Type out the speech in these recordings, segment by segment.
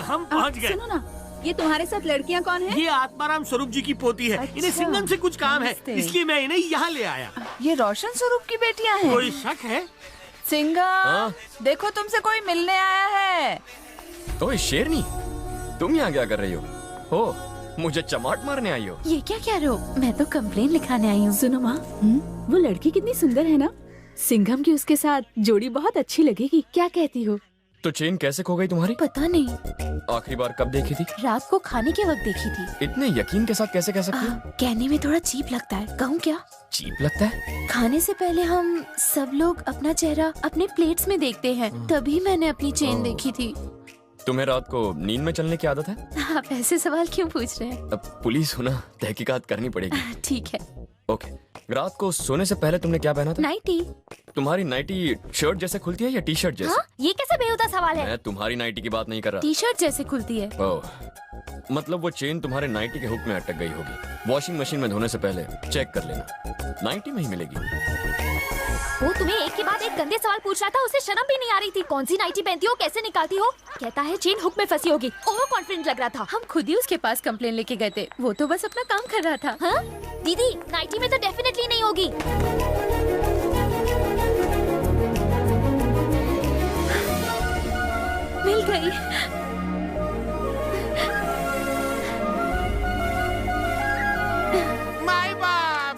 हम पहुंच गए। सुनो ना, ये तुम्हारे साथ लड़कियां कौन है? ये आत्माराम स्वरूप जी की पोती है। इन्हें सिंघम से कुछ काम है, इसलिए मैं इन्हें यहाँ ले आया। ये रोशन स्वरूप की बेटियां हैं। कोई शक है? सिंघम, देखो तुमसे कोई मिलने आया है। तो शेरनी, तुम यहाँ क्या कर रही हो? मुझे चमाट मारने आई हो? ये क्या कह रहे हो? मैं तो कंप्लेन लिखाने आई हूँ। सुनो माँ, वो लड़की कितनी सुंदर है ना। सिंघम की उसके साथ जोड़ी बहुत अच्छी लगेगी, क्या कहती हो? तो चेन कैसे खो गई तुम्हारी? पता नहीं, आखिरी बार कब देखी थी? रात को खाने के वक्त देखी थी। इतने यकीन के साथ कैसे कह सकती हो? कहने में थोड़ा चीप लगता है, कहूँ क्या? चीप लगता है? खाने से पहले हम सब लोग अपना चेहरा अपने प्लेट्स में देखते हैं, तभी मैंने अपनी चेन देखी थी। तुम्हें रात को नींद में चलने की आदत है? आप ऐसे सवाल क्यों पूछ रहे हैं? अब पुलिस हो ना, तहकीकात करनी पड़ेगी। ठीक है। ओके, रात को सोने से पहले तुमने क्या पहना था? नाइटी। तुम्हारी नाइटी शर्ट जैसे खुलती है या टी शर्ट जैसे? हाँ? ये कैसा बेहुदा सवाल है? मैं तुम्हारी नाइटी की बात नहीं कर रहा। टी शर्ट जैसे खुलती है। ओह, मतलब वो चेन तुम्हारे नाइटी के हुक में अटक गई होगी। वॉशिंग मशीन में धोने से पहले चेक कर लेना, नाइटी में ही मिलेगी। वो तुम्हें एक के बाद एक गंदे सवाल पूछ रहा था, उसे शर्म भी नहीं आ रही थी। कौन सी नाइटी पहनती हो, कैसे निकालती हो? कहता है चेन हुक में फंसी होगी। ओवर कॉन्फिडेंट लग रहा था। हम खुद ही उसके पास कंप्लेन लेके गए थे, वो तो बस अपना काम कर रहा था। हाँ? दीदी, नाइटी में तो डेफिनेटली नहीं होगी। मिल गई।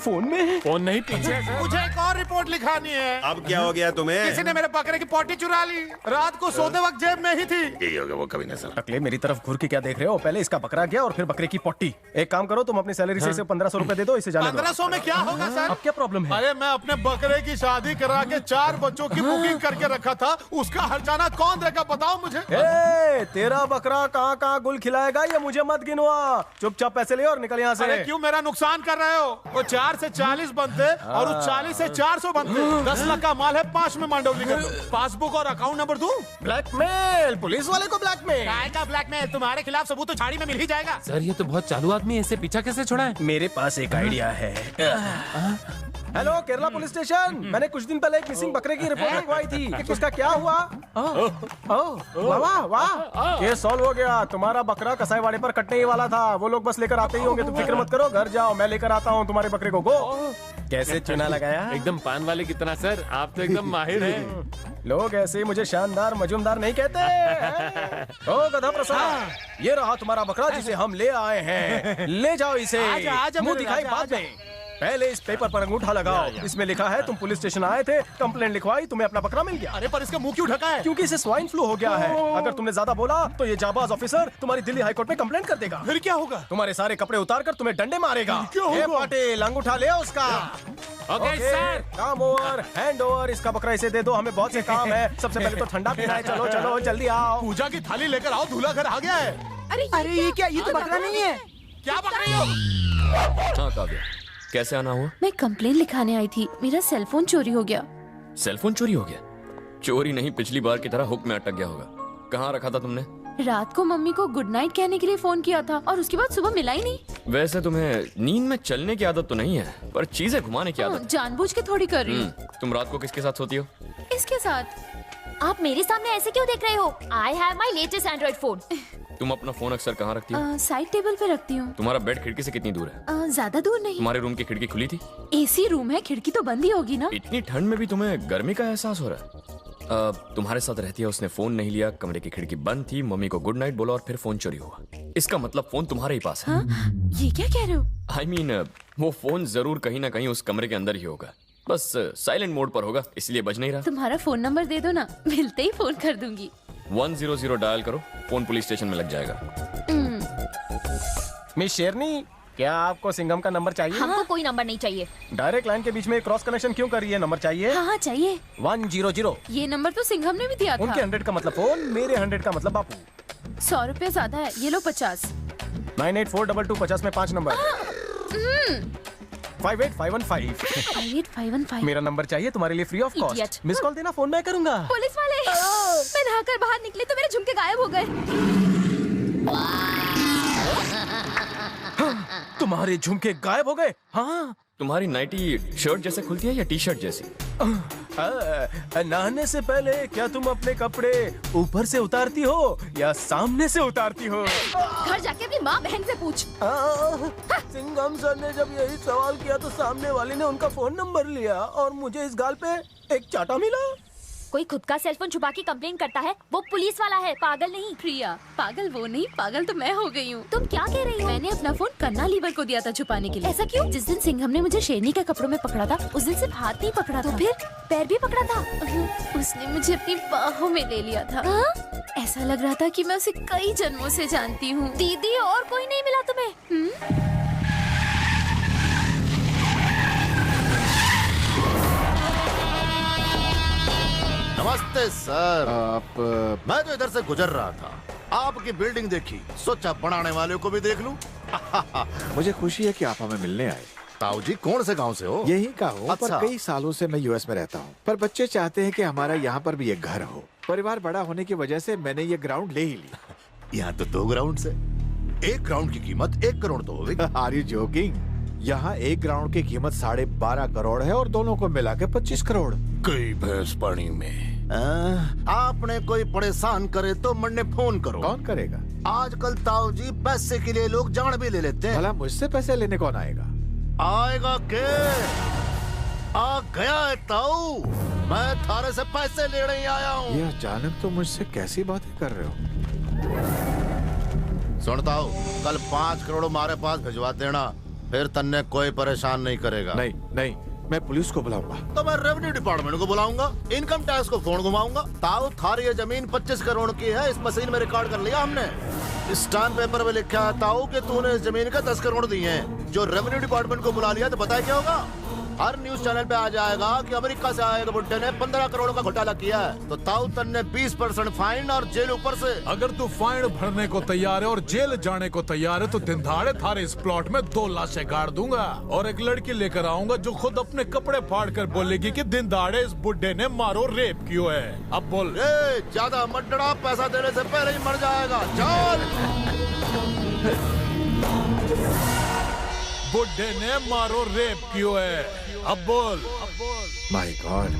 फोन में? फोन नहीं, पीछे से। मुझे एक और रिपोर्ट लिखानी है। अब क्या हो गया तुम्हें? किसी ने मेरे बकरे की पोटी चुरा ली। रात को सोते वक्त जेब में ही थी। यही होगा वो कभी नजर। टकले, मेरी तरफ घूर के क्या देख रहे हो? पहले इसका बकरा गया और फिर बकरे की पोटी। एक काम करो, तुम अपनी सैलरी से इसे 1500 रुपए दे दो, इसे जाने दो। 1500 में क्या होगा सर? अब क्या प्रॉब्लम है? अरे मैं अपने बकरे की शादी करा के 4 बच्चों की बुकिंग करके रखा था, उसका हर्जाना कौन देगा बताओ मुझे। ए, तेरा बकरा कहाँ कहाँ गुल खिलाएगा ये मुझे मत गिनवा। चुपचाप पैसे ले और निकल यहाँ से। अरे क्यों मेरा नुकसान कर रहे हो? वो 4 से 40 बनते और उस 40 से 400 बनते। 10 लाख का माल है, 5 में मांडवली कर दो। पासबुक और अकाउंट नंबर दूं? ब्लैकमेल, पुलिस वाले को ब्लैकमेल। काय का ब्लैकमेल? तुम्हारे खिलाफ सबूत तो झाड़ी में मिल ही जाएगा। सर ये तो बहुत चालू आदमी है, इसे पीछा कैसे छोड़ा है? मेरे पास एक आइडिया है। हेलो केरला पुलिस स्टेशन, मैंने कुछ दिन पहले एक मिसिंग बकरे की रिपोर्ट लिखवाई थी। उसका क्या हुआ? वाह वाह वाह, ये सॉल्व हो गया। तुम्हारा बकरा कसाईवाड़े पर कटने ही वाला था, वो लोग बस लेकर आते ही होंगे। तुम फिक्र मत करो, घर जाओ, मैं लेकर आता हूँ तुम्हारे बकरे को। गो। कैसे चुना लगाया? एकदम पान वाले की तरह सर, आप तो एकदम माहिर हैं। लोग ऐसे ही मुझे शानदार मजूमदार नहीं कहते। ओ गधा प्रसाद, ये रहा तुम्हारा बकरा जिसे हम ले आए हैं। ले जाओ इसे। मुंह दिखाई बाद में। पहले इस पेपर पर अंगूठा लगाओ। इसमें लिखा है तुम पुलिस स्टेशन आए थे, कंप्लेंट लिखवाई, तुम्हें अपना बकरा मिल गया। अरे पर इसका मुंह क्यों ढका है? क्योंकि इसे स्वाइन फ्लू हो गया है। अगर तुमने ज्यादा बोला तो ये जाबाज ऑफिसर तुम्हारी दिल्ली हाईकोर्ट में कंप्लेंट कर देगा। फिर क्या होगा? तुम्हारे सारे कपड़े उतार कर तुम्हें डंडे मारेगा। क्यों होगा? पाटिल, अंगूठा ले उसका। ओके सर, काम ओवर, हैंड ओवर। इसका बकरा इसे दे दो, हमें बहुत से काम है। सबसे पहले तो ठंडा पीना है। चलो चलो जल्दी आओ। पूजा की थाली लेकर आओ, दूल्हा घर आ गया है। अरे ये क्या? ये तो बकरा नहीं है। क्या बक रही हो? हाँ काव्या, कैसे आना हुआ? मैं कंप्लेन लिखाने आई थी, मेरा सेल फोन चोरी हो गया। सेल फोन चोरी हो गया? चोरी नहीं, पिछली बार की तरह हुक में अटक गया होगा। कहाँ रखा था तुमने? रात को मम्मी को गुड नाइट कहने के लिए फोन किया था और उसके बाद सुबह मिला ही नहीं। वैसे तुम्हें नींद में चलने की आदत तो नहीं है, पर चीजें घुमाने की आदत। जानबूझ के थोड़ी कर रही हूँ। तुम रात को किसके साथ सोती हो? इसके साथ। आप मेरे सामने ऐसे क्यों देख रहे हो? I have my latest Android phone. तुम अपना फोन अक्सर कहाँ रखती हो? साइड टेबल पे रखती हूँ। तुम्हारा बेड खिड़की से कितनी दूर है? ज्यादा दूर नहीं। तुम्हारे रूम की खिड़की खुली थी? एसी रूम है, खिड़की तो बंद ही होगी ना। इतनी ठंड में भी तुम्हें गर्मी का एहसास हो रहा है? तुम्हारे साथ रहती है, उसने फोन नहीं लिया, कमरे की खिड़की बंद थी, मम्मी को गुड नाइट बोला और फिर फोन चोरी हुआ। इसका मतलब फोन तुम्हारे ही पास है। ये क्या कह रहे हो? I mean, वो फोन जरूर कहीं ना कहीं उस कमरे के अंदर ही होगा, बस साइलेंट मोड पर होगा, इसलिए बज नहीं रहा। तुम्हारा फोन नंबर दे दो ना, मिलते ही फोन कर दूंगी। 100 डायल करो, फोन पुलिस स्टेशन में लग जाएगा। मिस शेरनी, क्या आपको सिंघम का नंबर चाहिए? हमको कोई नंबर नहीं चाहिए। डायरेक्ट लाइन के बीच में क्रॉस कनेक्शन क्यों कर रही है? नंबर चाहिए? हाँ चाहिए। 100। ये नंबर तो सिंघम ने भी दिया था। उनके 100 का मतलब फोन, मेरे 100 का मतलब बापू। 100 रुपया ज्यादा है, ये लो 50। 98422 50 में 5 नंबर। 58515। 58515। मेरा नंबर चाहिए तुम्हारे लिए free of Idiot. Cost. Miss call देना, फोन मैं करूंगा। पुलिस वाले, मैं नहाकर बाहर निकली तो मेरे झुमके गायब हो गए। तुम्हारे झुमके गायब हो गए? हाँ, तुम्हारी नाइटी शर्ट जैसे खुलती है या टी शर्ट जैसी? नहाने से पहले क्या तुम अपने कपड़े ऊपर से उतारती हो या सामने से उतारती हो? घर जाके अपनी माँ बहन से पूछ। सिंघम सर ने जब यही सवाल किया तो सामने वाले ने उनका फोन नंबर लिया और मुझे इस गाल पे एक चाटा मिला। कोई खुद का सेलफोन छुपा के कंप्लेन करता है, वो पुलिस वाला है, पागल नहीं। प्रिया, पागल वो नहीं, पागल तो मैं हो गई हूँ। तुम क्या कह रही हो? मैंने अपना फोन कन्ना लीवर को दिया था छुपाने के लिए। ऐसा क्यों? जिस दिन सिंघम ने मुझे शेरनी के कपड़ों में पकड़ा था, उस दिन सिर्फ हाथ नहीं पकड़ा तो था, फिर पैर भी पकड़ा था। उसने मुझे अपनी बाहों में ले लिया था। ऐसा लग रहा था कि मैं उसे कई जन्मों से जानती हूँ। दीदी, और कोई नहीं मिला तुम्हें? नमस्ते सर। मैं तो इधर से गुजर रहा था, आपकी बिल्डिंग देखी, सोचा बनाने वाले को भी देख लूं। मुझे खुशी है कि आप हमें मिलने आए। ताऊ जी कौन से गांव से हो? यही का हूँ, अच्छा। पर कई सालों से मैं यूएस में रहता हूँ। पर बच्चे चाहते हैं कि हमारा यहाँ पर भी एक घर हो। परिवार बड़ा होने की वजह से मैंने ये ग्राउंड ले ही लिया। यहाँ तो 2 ग्राउंड से, एक ग्राउंड की कीमत 1 करोड़ तो होगी। Are you joking? यहाँ एक ग्राउंड की कीमत 12.5 करोड़ है और दोनों को मिला के 25 करोड़। कई भैंस पानी में। आपने कोई परेशान करे तो मन्ने फोन करो। कौन करेगा? आजकल ताऊ जी पैसे के लिए लोग जान भी ले लेते हैं। भला मुझसे पैसे लेने कौन आएगा? आएगा के? आ गया है ताऊ, मैं थारे से पैसे लेने ही आया हूँ। ये अचानक तो मुझसे कैसी बातें कर रहे हो? सुनता हूँ, कल 5 करोड़ हमारे पास भिजवा देना, फिर तन्ने कोई परेशान नहीं करेगा। नहीं नहीं, मैं पुलिस को बुलाऊंगा। तो मैं रेवेन्यू डिपार्टमेंट को बुलाऊंगा, इनकम टैक्स को फोन घुमाऊंगा। ताऊ थारी ये जमीन 25 करोड़ की है, इस मशीन में रिकॉर्ड कर लिया हमने। स्टाम्प पेपर में लिखा है ताऊ कि तूने इस जमीन का 10 करोड़ दिए हैं। जो रेवेन्यू डिपार्टमेंट को बुला लिया तो बताया क्या होगा? हर न्यूज चैनल पे आ जाएगा कि अमेरिका से आए बुड्ढे ने 15 करोड़ का घोटाला किया है। तो ताऊ तन्ने 20% फाइन और जेल ऊपर से। अगर तू फाइन भरने को तैयार है और जेल जाने को तैयार है तो दिन दहाड़े थारे इस प्लॉट में 2 लाशें गाड़ दूंगा और एक लड़की लेकर आऊंगा जो खुद अपने कपड़े फाड़ कर बोलेगी कि दिन दहाड़े इस बुड्ढे ने मारो रेप क्यों है। अब बोल। ज्यादा मत डरा, पैसा देने से पहले ही मर जाएगा। चल। बुड्ढे ने मारो रेप क्यों है, अब बोल। My God.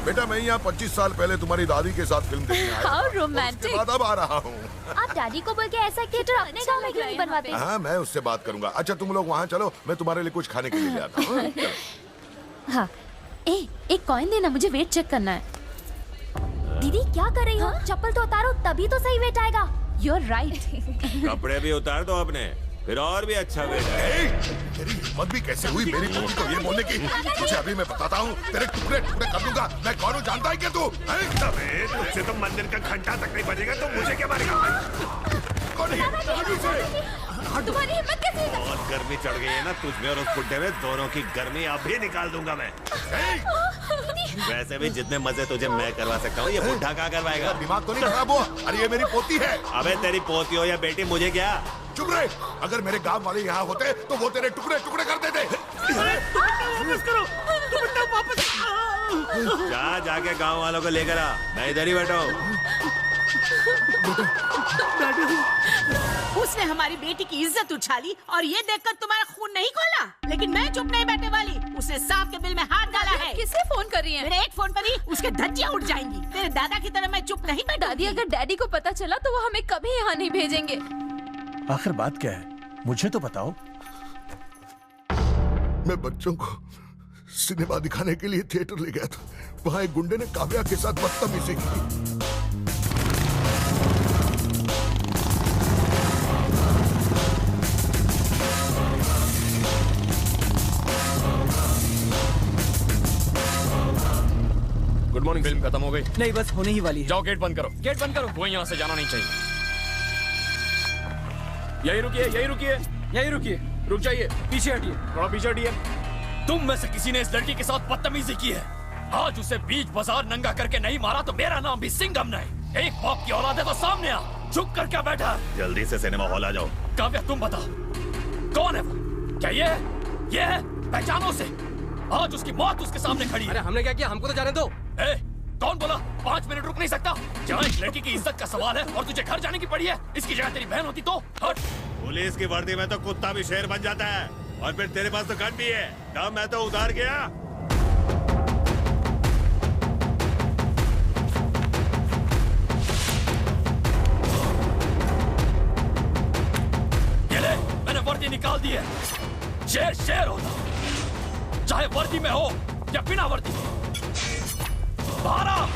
बेटा मैं यहाँ 25 साल पहले तुम्हारी दादी के साथ फिल्म देखने आया। How था। romantic। उसके बाद अब आ रहा हूँ। आप डैडी को बोल के ऐसा थिएटर अपने गांव में क्यों नहीं बनवाते? हाँ मैं उससे बात करूंगा। अच्छा तुम लोग वहाँ चलो, मैं तुम्हारे लिए कुछ खाने के लिए ले आता हूँ। हाँ, एक कॉइन देना, मुझे वेट चेक करना है। दीदी क्या कर रही हो? चप्पल तो उतारो तभी तो सही वेट आएगा। You're right। कपड़े भी उतार दो अपने, फिर और भी अच्छा वेट आएगा। तेरी हिम्मत भी कैसे हुई मेरी पत्नी को ये बोलने की? तुझे अभी मैं बताता हूँ, तेरे टुकड़े टुकड़े कर दूंगा। मैं कौन हूँ जानता है क्या तू? तुझसे तो मंदिर का घंटा तक नहीं बजेगा तो मुझे क्या मारेगा? कौन है? तुम्हारी हिम्मत कैसे है? बहुत गर्मी चढ़ गई है ना तुझमें और उस बुड्ढे में, दोनों की गर्मी अभी निकाल दूंगा मैं। वैसे भी जितने मजे तुझे मैं करवा सकता हूँ ये बुड्ढा क्या करवाएगा? दिमाग तो नहीं खराब हुआ? अरे ये मेरी पोती है। अबे तेरी पोती हो या बेटी मुझे क्या? चुप रहे। अगर मेरे गांव वाले यहाँ होते तो वो तेरे टुकड़े टुकड़े कर देते। वापस करो, दुपट्टा वापस। जा जाके गांव वालों को लेकर आ, मैं इधर ही बैठा हूँ। उसने हमारी बेटी की इज्जत उछाली और ये देखकर तुम्हारा खून नहीं खोला, लेकिन मैं चुप नहीं बैठने वाली। उसने सांप के बिल में हाथ डाला है। किसे फोन कर रही है? मेरे एक फोन पर ही उसके धज्जियां उड़ जाएंगी। तेरे दादा की तरह मैं चुप नहीं बैठूंगी। दादी, अगर डैडी को पता चला तो वो हमें कभी यहाँ नहीं भेजेंगे। आखिर बात क्या है, मुझे तो बताओ। मैं बच्चों को सिनेमा दिखाने के लिए थिएटर ले गया था। वहाँ एक गुंडे ने काव्या के साथ बदतमीजी की। Good morning. फिल्म खत्म हो गई? नहीं, बस होने ही वाली है। जाओ गेट बंद करो। गेट बंद करो। कोई यहाँ से जाना नहीं चाहिए। यही रुकिए, यही रुकिए, यही रुकिए। रुक जाइए। पीछे हटिए, थोड़ा पीछे हटिए। तुम में से किसी ने इस लड़की के साथ बदतमीजी की है। आज उसे बीच बाजार नंगा करके नहीं मारा तो मेरा नाम भी सिंघम नहीं। एक बाप की औलाद है तो सामने आ। चुप कर क्या बैठा है? जल्दी से सिनेमा हॉल आ जाओ। काव्या तुम बताओ, कौन है वो? क्या ये है? पहचानो से। आज उसकी मौत उसके सामने खड़ी है। अरे हमने क्या किया, हमको तो जाने दो। कौन बोला 5 मिनट रुक नहीं सकता? जहाँ एक लड़की की इज्जत का सवाल है और तुझे घर जाने की पड़ी है। इसकी जगह तेरी बहन होती तो हट। पुलिस की वर्दी में तो कुत्ता भी शेर बन जाता है, और फिर तेरे पास तो गन भी है। तब मैं तो उधार गया। ये ले, मैंने वर्दी निकाल दी है। शेर शेर होता, चाहे वर्दी में हो या बिना वर्दी। बाहर आ।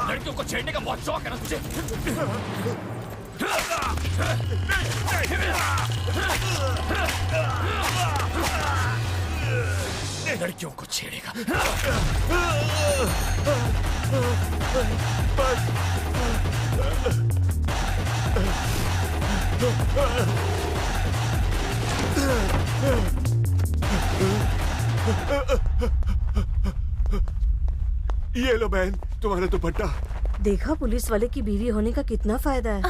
लड़कियों को छेड़ने का बहुत शौक है ना तुझे? लड़कियों को छेड़ेगा। ये लो बहन, तुम्हारा दुपट्टा। देखा पुलिस वाले की बीवी होने का कितना फायदा है।